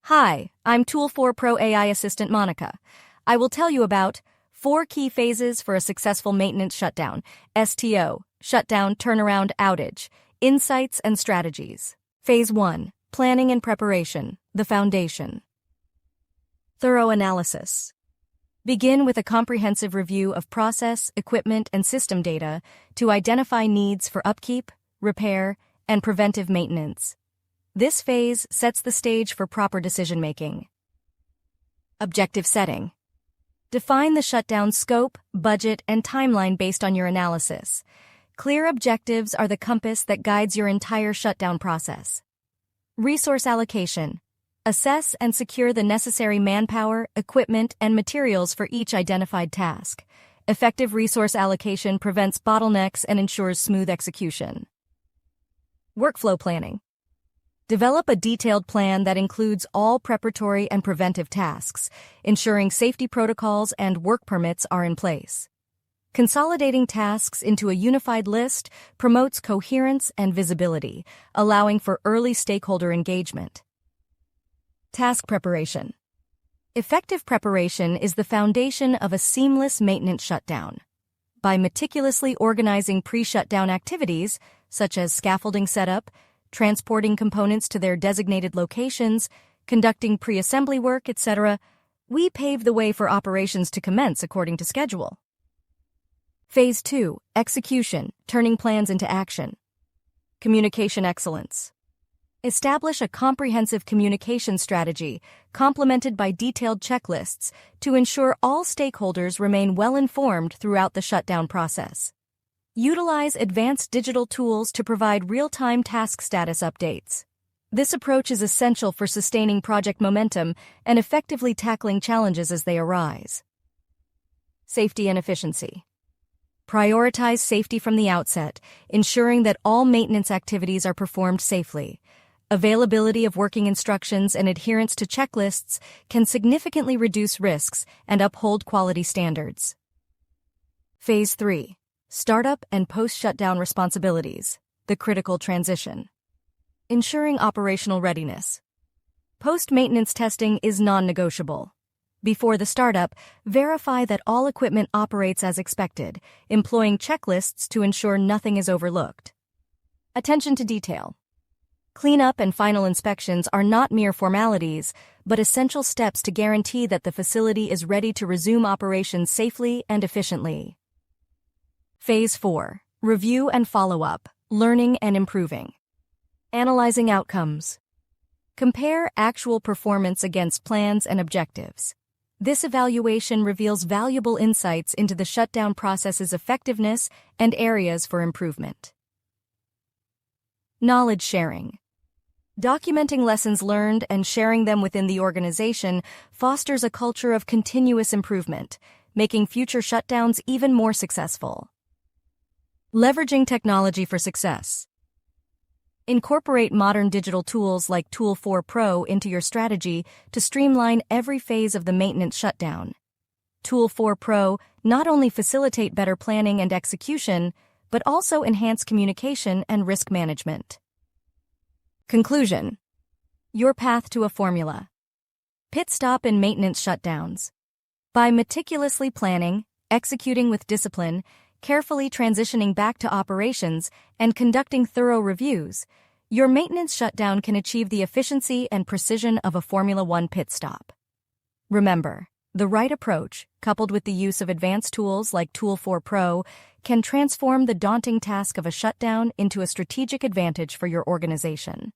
Hi, I'm Tool 4 Pro AI Assistant Monica. I will tell you about 4 key phases for a successful maintenance shutdown, STO, shutdown, turnaround, outage, insights and strategies. Phase 1, planning and preparation, the foundation. Thorough analysis. Begin with a comprehensive review of process, equipment, and system data to identify needs for upkeep, repair, and preventive maintenance. This phase sets the stage for proper decision-making. Objective setting. Define the shutdown scope, budget, and timeline based on your analysis. Clear objectives are the compass that guides your entire shutdown process. Resource allocation. Assess and secure the necessary manpower, equipment, and materials for each identified task. Effective resource allocation prevents bottlenecks and ensures smooth execution. Workflow planning. Develop a detailed plan that includes all preparatory and preventive tasks, ensuring safety protocols and work permits are in place. Consolidating tasks into a unified list promotes coherence and visibility, allowing for early stakeholder engagement. Task preparation. Effective preparation is the foundation of a seamless maintenance shutdown. By meticulously organizing pre-shutdown activities, such as scaffolding setup, transporting components to their designated locations, conducting pre-assembly work, etc., we pave the way for operations to commence according to schedule. Phase 2, execution, turning plans into action. Communication excellence. Establish a comprehensive communication strategy, complemented by detailed checklists, to ensure all stakeholders remain well-informed throughout the shutdown process. Utilize advanced digital tools to provide real-time task status updates. This approach is essential for sustaining project momentum and effectively tackling challenges as they arise. Safety and efficiency. Prioritize safety from the outset, ensuring that all maintenance activities are performed safely. Availability of working instructions and adherence to checklists can significantly reduce risks and uphold quality standards. Phase 3. Startup and post-shutdown responsibilities, the critical transition. Ensuring operational readiness. Post-maintenance testing is non-negotiable. Before the startup, verify that all equipment operates as expected, employing checklists to ensure nothing is overlooked. Attention to detail. Cleanup and final inspections are not mere formalities, but essential steps to guarantee that the facility is ready to resume operations safely and efficiently. Phase 4. Review and follow-up, learning and improving. Analyzing outcomes. Compare actual performance against plans and objectives. This evaluation reveals valuable insights into the shutdown process's effectiveness and areas for improvement. Knowledge sharing. Documenting lessons learned and sharing them within the organization fosters a culture of continuous improvement, making future shutdowns even more successful. Leveraging technology for success. Incorporate modern digital tools like Tool 4 Pro into your strategy to streamline every phase of the maintenance shutdown. Tool 4 Pro not only facilitate better planning and execution, but also enhance communication and risk management. Conclusion. Your path to a formula. Pit stop in maintenance shutdowns. By meticulously planning, executing with discipline, carefully transitioning back to operations, and conducting thorough reviews, your maintenance shutdown can achieve the efficiency and precision of a Formula One pit stop. Remember, the right approach, coupled with the use of advanced tools like Tool 4 Pro, can transform the daunting task of a shutdown into a strategic advantage for your organization.